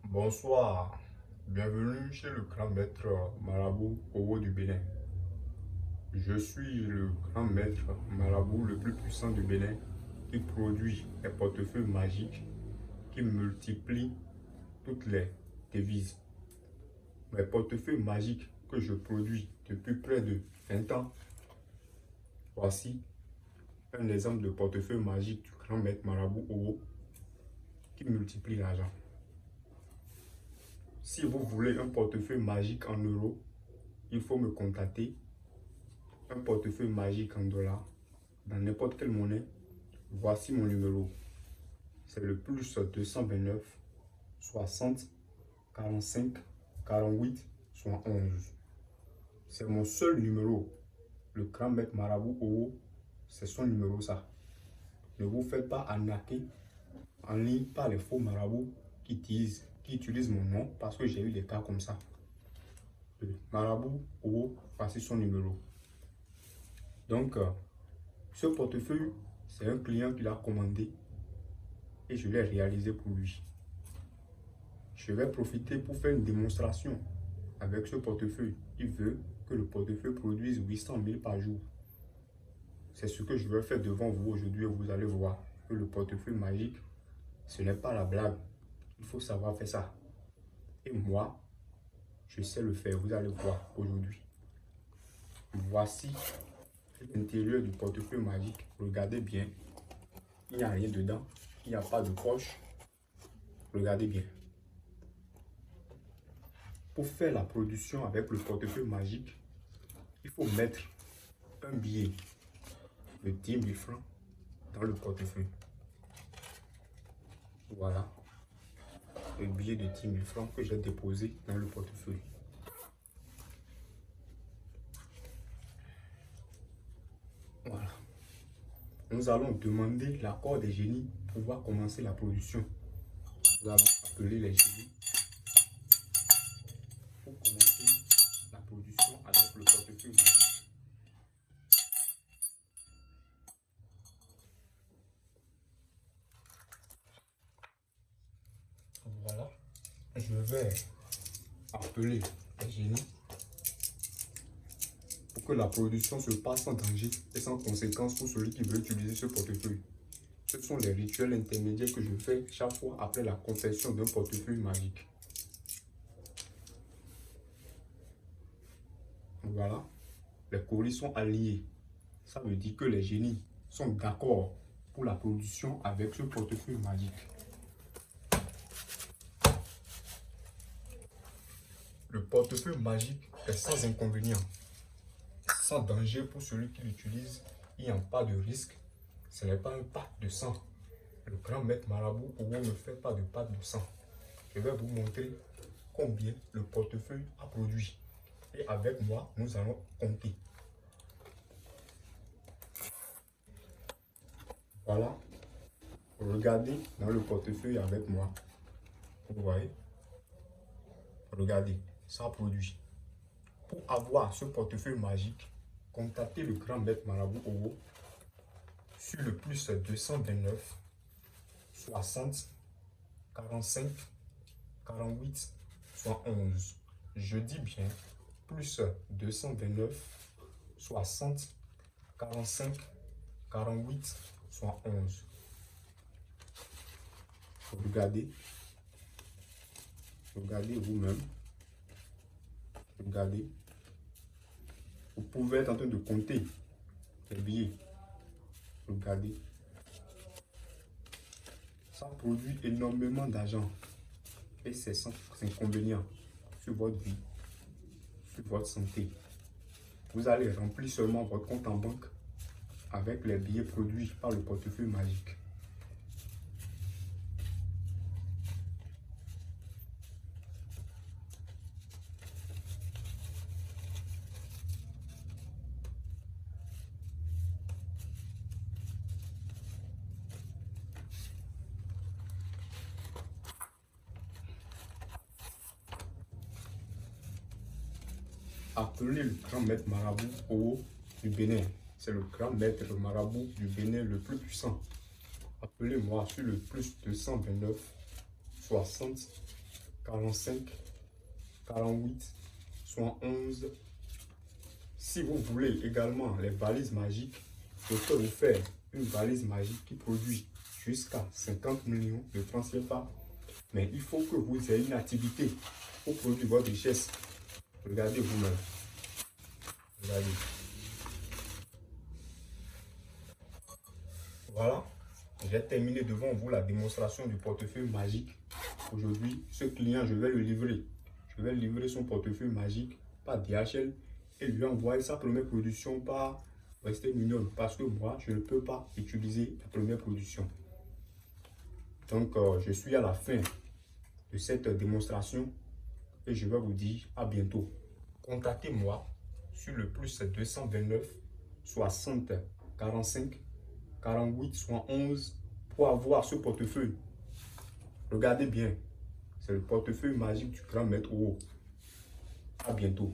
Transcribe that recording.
Bonsoir, bienvenue chez le grand maître marabout Owo du Bénin. Je suis le grand maître marabout le plus puissant du Bénin qui produit des portefeuilles magiques qui multiplient toutes les devises. Mes portefeuilles magiques que je produis depuis près de 20 ans. Voici un exemple de portefeuille magique du grand maître marabout Owo qui multiplie l'argent. Si vous voulez un portefeuille magique en euros, il faut me contacter. Un portefeuille magique en dollars, dans n'importe quelle monnaie. Voici mon numéro. C'est le plus 229 60 45 48 11. C'est mon seul numéro. Le grand maître marabout Owo, c'est son numéro ça. Ne vous faites pas arnaquer en ligne par les faux marabouts qui utilisent mon nom parce que j'ai eu des cas comme ça. Le marabout Owo, voici son numéro. Donc, ce portefeuille, c'est un client qui l'a commandé et je l'ai réalisé pour lui. Je vais profiter pour faire une démonstration avec ce portefeuille. Il veut que le portefeuille produise 800 000 par jour. C'est ce que je vais faire devant vous aujourd'hui et vous allez voir que le portefeuille magique, ce n'est pas la blague. Il faut savoir faire ça. Et moi, je sais le faire. Vous allez voir aujourd'hui. Voici l'intérieur du portefeuille magique. Regardez bien. Il n'y a rien dedans. Il n'y a pas de poche. Regardez bien. Pour faire la production avec le portefeuille magique, il faut mettre un billet de 10 000 francs dans le portefeuille. Voilà. Le billet de 10 000 francs que j'ai déposé dans le portefeuille. Voilà. Nous allons demander l'accord des génies pour pouvoir commencer la production. Nous allons appeler les génies pour commencer la production avec le portefeuille magique. Voilà. Je vais appeler les génies pour que la production se passe sans danger et sans conséquence pour celui qui veut utiliser ce portefeuille. Ce sont les rituels intermédiaires que je fais chaque fois après la confection d'un portefeuille magique. Voilà, les colis sont alliés. Ça veut dire que les génies sont d'accord pour la production avec ce portefeuille magique. Le portefeuille magique est sans inconvénient, sans danger pour celui qui l'utilise. Il n'y a pas de risque. Ce n'est pas un pacte de sang. Le grand maître marabout Owo ne fait pas de pacte de sang. Je vais vous montrer combien le portefeuille a produit. Et avec moi, nous allons compter. Voilà. Regardez dans le portefeuille avec moi. Vous voyez? Regardez, ça produit. Pour avoir ce portefeuille magique, contactez le grand maître marabout Owo sur le plus 229 60 45 48 11. Je dis bien plus 229 60 45 48 11. Regardez. Regardez vous-même. Regardez. Vous pouvez être en train de compter les billets. Regardez. Ça produit énormément d'argent. Et c'est sans inconvénient sur votre vie, sur votre santé. Vous allez remplir seulement votre compte en banque avec les billets produits par le portefeuille magique. Appelez le grand maître marabout Owo du Bénin. C'est le grand maître marabout du Bénin le plus puissant. Appelez-moi sur le plus 229 60 45, 48, 71. Si vous voulez également les valises magiques, je peux vous faire une valise magique qui produit jusqu'à 50 millions de francs CFA. Mais il faut que vous ayez une activité pour produire votre richesse. Regardez vous-même. Regardez. Voilà. J'ai terminé devant vous la démonstration du portefeuille magique. Aujourd'hui, ce client, je vais le livrer. Je vais livrer son portefeuille magique par DHL et lui envoyer sa première production par Western Union parce que moi, je ne peux pas utiliser la première production. Donc, je suis à la fin de cette démonstration et je vais vous dire à bientôt. Contactez-moi sur le plus 229 60 45 48 71 pour avoir ce portefeuille. Regardez bien, c'est le portefeuille magique du grand maître Owo. À bientôt.